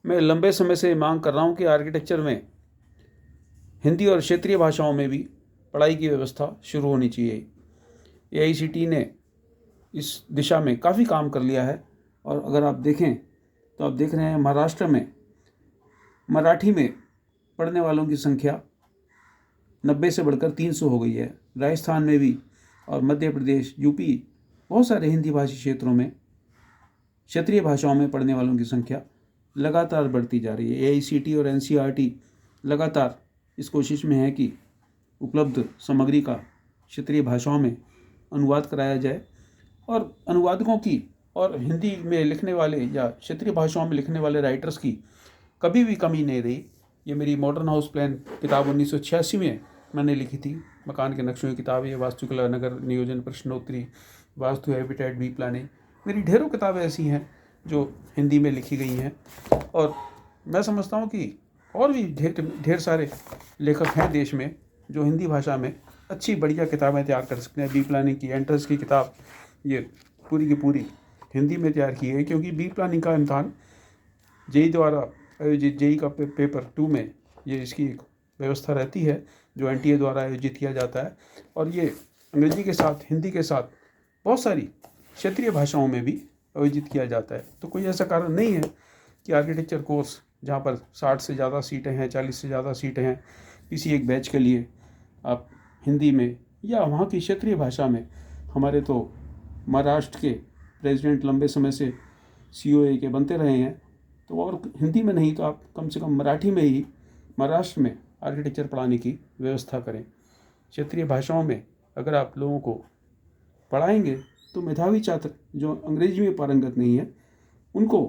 मैं लंबे समय से मांग कर रहा हूँ कि आर्किटेक्चर में हिंदी और क्षेत्रीय भाषाओं में भी पढ़ाई की व्यवस्था शुरू होनी चाहिए। AICTE ने इस दिशा में काफ़ी काम कर लिया है और अगर आप देखें तो आप देख रहे हैं महाराष्ट्र में मराठी में पढ़ने वालों की संख्या 90 से बढ़कर 300 हो गई है। राजस्थान में भी और मध्य प्रदेश, यूपी, बहुत सारे हिंदी भाषी क्षेत्रों में क्षेत्रीय भाषाओं में पढ़ने वालों की संख्या लगातार बढ़ती जा रही है। AICTE और NCERT लगातार इस कोशिश में है कि उपलब्ध सामग्री का क्षेत्रीय भाषाओं में अनुवाद कराया जाए और अनुवादकों की और हिंदी में लिखने वाले या क्षेत्रीय भाषाओं में लिखने वाले राइटर्स की कभी भी कमी नहीं रही। ये मेरी मॉडर्न हाउस प्लान किताब 1986 में मैंने लिखी थी। मकान के नक्शों की किताब, ये वास्तुकला, नगर नियोजन, प्रश्नोत्तरी, वास्तु, हैबिटेट, बी प्लानिंग, मेरी ढेरों किताबें ऐसी हैं जो हिंदी में लिखी गई हैं। और मैं समझता हूँ कि और भी ढेर सारे लेखक हैं देश में जो हिंदी भाषा में अच्छी बढ़िया किताबें तैयार कर सकते हैं। बी प्लानिंग की एंट्रेंस की किताब ये पूरी की पूरी हिंदी में तैयार की है, क्योंकि बी प्लानिंग का इम्तहान JEE द्वारा आयोजित JEE का पेपर 2 में ये इसकी एक व्यवस्था रहती है जो NTA द्वारा आयोजित किया जाता है। और ये अंग्रेजी के साथ, हिंदी के साथ बहुत सारी क्षेत्रीय भाषाओं में भी आयोजित किया जाता है। तो कोई ऐसा कारण नहीं है कि आर्किटेक्चर कोर्स जहाँ पर 60 से ज़्यादा सीटें हैं, 40 से ज़्यादा सीटें हैं, किसी एक बैच के लिए आप हिंदी में या वहाँ की क्षेत्रीय भाषा में, हमारे तो महाराष्ट्र के प्रेसिडेंट लंबे समय से COA के बनते रहे हैं, तो और हिंदी में नहीं तो आप कम से कम मराठी में ही महाराष्ट्र में आर्किटेक्चर पढ़ाने की व्यवस्था करें। क्षेत्रीय भाषाओं में अगर आप लोगों को पढ़ाएंगे तो मेधावी छात्र जो अंग्रेजी में पारंगत नहीं है उनको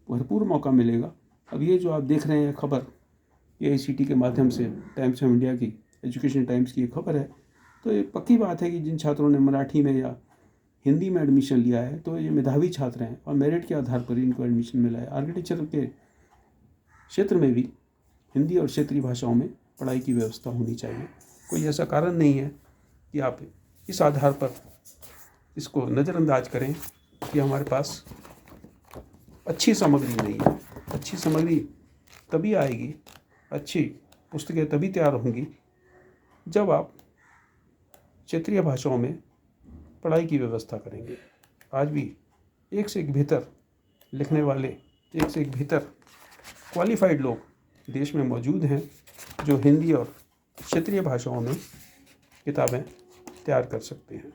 भरपूर मौका मिलेगा। अब ये जो आप देख रहे हैं खबर AICTE के माध्यम से, टाइम्स ऑफ इंडिया की, एजुकेशन टाइम्स की एक खबर है, तो ये पक्की बात है कि जिन छात्रों ने मराठी में या हिंदी में एडमिशन लिया है तो ये मेधावी छात्र हैं और मेरिट के आधार पर इनको एडमिशन मिला है। आर्किटेक्चर के क्षेत्र में भी हिंदी और क्षेत्रीय भाषाओं में पढ़ाई की व्यवस्था होनी चाहिए। कोई ऐसा कारण नहीं है कि आप इस आधार पर इसको नज़रअंदाज करें कि हमारे पास अच्छी सामग्री नहीं है। अच्छी सामग्री तभी आएगी, अच्छी पुस्तकें तभी तैयार होंगी जब आप क्षेत्रीय भाषाओं में पढ़ाई की व्यवस्था करेंगे। आज भी एक से एक बेहतर लिखने वाले, एक से एक बेहतर क्वालिफाइड लोग देश में मौजूद हैं जो हिंदी और क्षेत्रीय भाषाओं में किताबें तैयार कर सकते हैं।